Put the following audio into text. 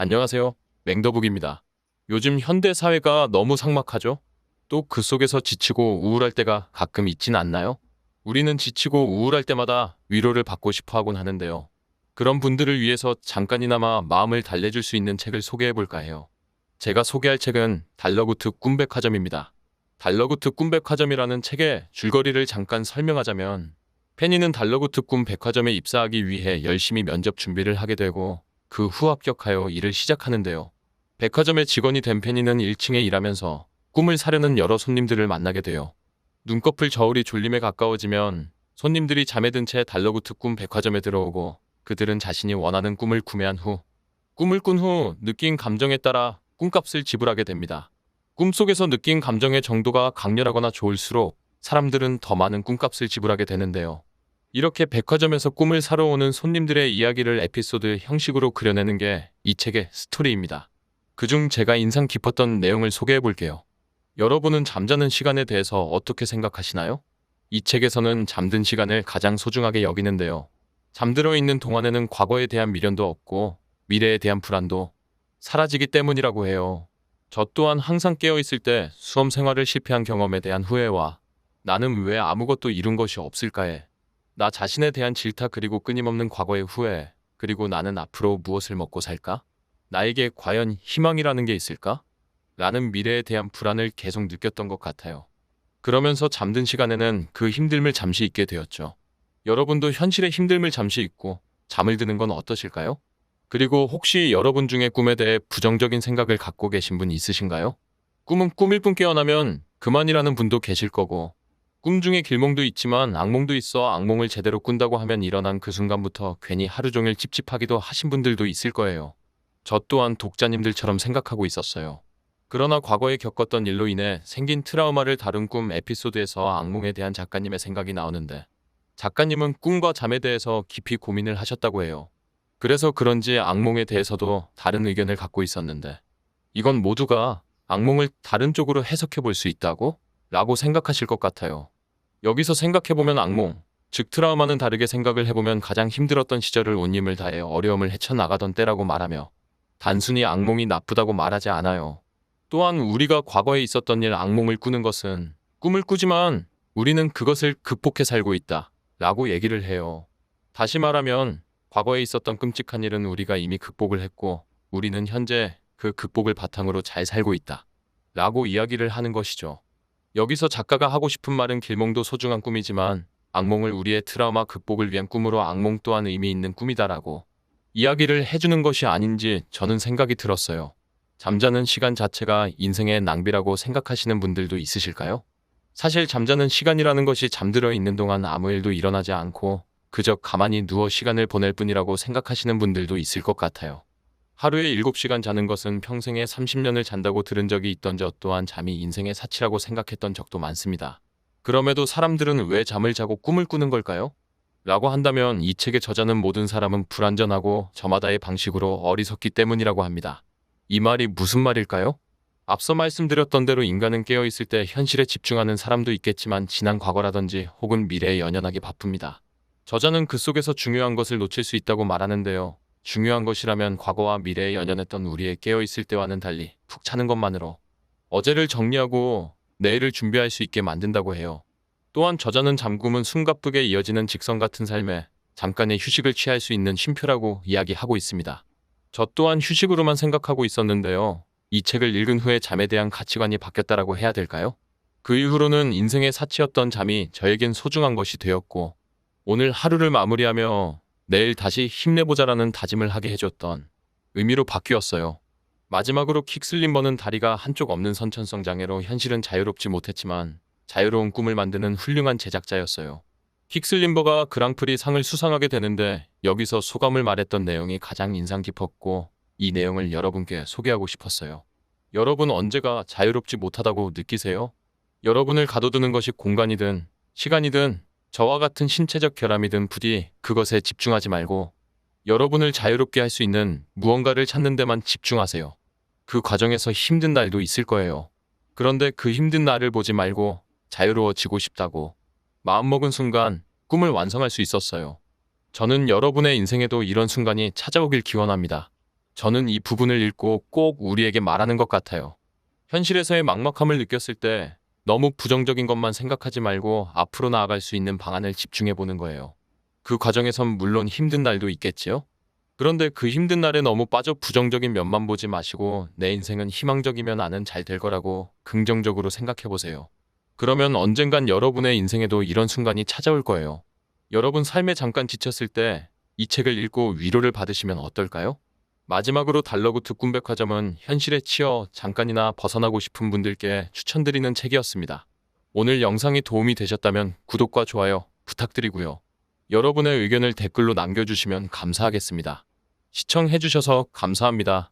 안녕하세요. 맹더북입니다. 요즘 현대 사회가 너무 삭막하죠? 또 그 속에서 지치고 우울할 때가 가끔 있진 않나요? 우리는 지치고 우울할 때마다 위로를 받고 싶어 하곤 하는데요. 그런 분들을 위해서 잠깐이나마 마음을 달래줄 수 있는 책을 소개해 볼까 해요. 제가 소개할 책은 달러구트 꿈백화점입니다. 달러구트 꿈백화점이라는 책의 줄거리를 잠깐 설명하자면, 페니는 달러구트 꿈백화점에 입사하기 위해 열심히 면접 준비를 하게 되고 그 후 합격하여 일을 시작하는데요. 백화점의 직원이 된 페니는 1층에 일하면서 꿈을 사려는 여러 손님들을 만나게 돼요. 눈꺼풀 저울이 졸림에 가까워지면 손님들이 잠에 든 채 달러구트 꿈 백화점에 들어오고, 그들은 자신이 원하는 꿈을 구매한 후, 꿈을 꾼 후 느낀 감정에 따라 꿈값을 지불하게 됩니다. 꿈속에서 느낀 감정의 정도가 강렬하거나 좋을수록 사람들은 더 많은 꿈값을 지불하게 되는데요. 이렇게 백화점에서 꿈을 사러 오는 손님들의 이야기를 에피소드 형식으로 그려내는 게 이 책의 스토리입니다. 그중 제가 인상 깊었던 내용을 소개해 볼게요. 여러분은 잠자는 시간에 대해서 어떻게 생각하시나요? 이 책에서는 잠든 시간을 가장 소중하게 여기는데요. 잠들어 있는 동안에는 과거에 대한 미련도 없고 미래에 대한 불안도 사라지기 때문이라고 해요. 저 또한 항상 깨어 있을 때 수험 생활을 실패한 경험에 대한 후회와 나는 왜 아무것도 이룬 것이 없을까에, 나 자신에 대한 질타, 그리고 끊임없는 과거의 후회, 그리고 나는 앞으로 무엇을 먹고 살까? 나에게 과연 희망이라는 게 있을까? 라는 미래에 대한 불안을 계속 느꼈던 것 같아요. 그러면서 잠든 시간에는 그 힘듦을 잠시 잊게 되었죠. 여러분도 현실의 힘듦을 잠시 잊고 잠을 드는 건 어떠실까요? 그리고 혹시 여러분 중에 꿈에 대해 부정적인 생각을 갖고 계신 분 있으신가요? 꿈은 꿈일 뿐 깨어나면 그만이라는 분도 계실 거고, 꿈 중에 길몽도 있지만 악몽도 있어 악몽을 제대로 꾼다고 하면 일어난 그 순간부터 괜히 하루 종일 찝찝하기도 하신 분들도 있을 거예요. 저 또한 독자님들처럼 생각하고 있었어요. 그러나 과거에 겪었던 일로 인해 생긴 트라우마를 다룬 꿈 에피소드에서 악몽에 대한 작가님의 생각이 나오는데, 작가님은 꿈과 잠에 대해서 깊이 고민을 하셨다고 해요. 그래서 그런지 악몽에 대해서도 다른 의견을 갖고 있었는데, 이건 모두가 악몽을 다른 쪽으로 해석해 볼 수 있다고? 라고 생각하실 것 같아요. 여기서 생각해보면 악몽, 즉 트라우마는 다르게 생각을 해보면 가장 힘들었던 시절을 온 힘을 다해 어려움을 헤쳐나가던 때라고 말하며, 단순히 악몽이 나쁘다고 말하지 않아요. 또한 우리가 과거에 있었던 일, 악몽을 꾸는 것은 꿈을 꾸지만 우리는 그것을 극복해 살고 있다 라고 얘기를 해요. 다시 말하면 과거에 있었던 끔찍한 일은 우리가 이미 극복을 했고, 우리는 현재 그 극복을 바탕으로 잘 살고 있다 라고 이야기를 하는 것이죠. 여기서 작가가 하고 싶은 말은 길몽도 소중한 꿈이지만 악몽을 우리의 트라우마 극복을 위한 꿈으로, 악몽 또한 의미 있는 꿈이다라고 이야기를 해주는 것이 아닌지 저는 생각이 들었어요. 잠자는 시간 자체가 인생의 낭비라고 생각하시는 분들도 있으실까요? 사실 잠자는 시간이라는 것이 잠들어 있는 동안 아무 일도 일어나지 않고 그저 가만히 누워 시간을 보낼 뿐이라고 생각하시는 분들도 있을 것 같아요. 하루에 7시간 자는 것은 평생에 30년을 잔다고 들은 적이 있던 저 또한 잠이 인생의 사치라고 생각했던 적도 많습니다. 그럼에도 사람들은 왜 잠을 자고 꿈을 꾸는 걸까요? 라고 한다면 이 책의 저자는 모든 사람은 불완전하고 저마다의 방식으로 어리석기 때문이라고 합니다. 이 말이 무슨 말일까요? 앞서 말씀드렸던 대로 인간은 깨어있을 때 현실에 집중하는 사람도 있겠지만 지난 과거라든지 혹은 미래에 연연하기 바쁩니다. 저자는 그 속에서 중요한 것을 놓칠 수 있다고 말하는데요. 중요한 것이라면 과거와 미래에 연연했던 우리의 깨어있을 때와는 달리 푹 자는 것만으로 어제를 정리하고 내일을 준비할 수 있게 만든다고 해요. 또한 저자는 잠꿈은 숨가쁘게 이어지는 직선 같은 삶에 잠깐의 휴식을 취할 수 있는 쉼표라고 이야기하고 있습니다. 저 또한 휴식으로만 생각하고 있었는데요. 이 책을 읽은 후에 잠에 대한 가치관이 바뀌었다라고 해야 될까요? 그 이후로는 인생의 사치였던 잠이 저에겐 소중한 것이 되었고, 오늘 하루를 마무리하며 내일 다시 힘내보자라는 다짐을 하게 해줬던 의미로 바뀌었어요. 마지막으로 킥슬림버는 다리가 한쪽 없는 선천성 장애로 현실은 자유롭지 못했지만 자유로운 꿈을 만드는 훌륭한 제작자였어요. 킥슬림버가 그랑프리 상을 수상하게 되는데 여기서 소감을 말했던 내용이 가장 인상 깊었고, 이 내용을 여러분께 소개하고 싶었어요. 여러분 언제가 자유롭지 못하다고 느끼세요? 여러분을 가둬두는 것이 공간이든 시간이든 저와 같은 신체적 결함이든 부디 그것에 집중하지 말고 여러분을 자유롭게 할 수 있는 무언가를 찾는 데만 집중하세요. 그 과정에서 힘든 날도 있을 거예요. 그런데 그 힘든 날을 보지 말고 자유로워지고 싶다고 마음먹은 순간 꿈을 완성할 수 있었어요. 저는 여러분의 인생에도 이런 순간이 찾아오길 기원합니다. 저는 이 부분을 읽고 꼭 우리에게 말하는 것 같아요. 현실에서의 막막함을 느꼈을 때 너무 부정적인 것만 생각하지 말고 앞으로 나아갈 수 있는 방안을 집중해 보는 거예요. 그 과정에선 물론 힘든 날도 있겠지요? 그런데 그 힘든 날에 너무 빠져 부정적인 면만 보지 마시고 내 인생은 희망적이면 나는 잘 될 거라고 긍정적으로 생각해 보세요. 그러면 언젠간 여러분의 인생에도 이런 순간이 찾아올 거예요. 여러분 삶에 잠깐 지쳤을 때 이 책을 읽고 위로를 받으시면 어떨까요? 마지막으로 달러구트 꿈백화점은 현실에 치여 잠깐이나 벗어나고 싶은 분들께 추천드리는 책이었습니다. 오늘 영상이 도움이 되셨다면 구독과 좋아요 부탁드리고요. 여러분의 의견을 댓글로 남겨주시면 감사하겠습니다. 시청해주셔서 감사합니다.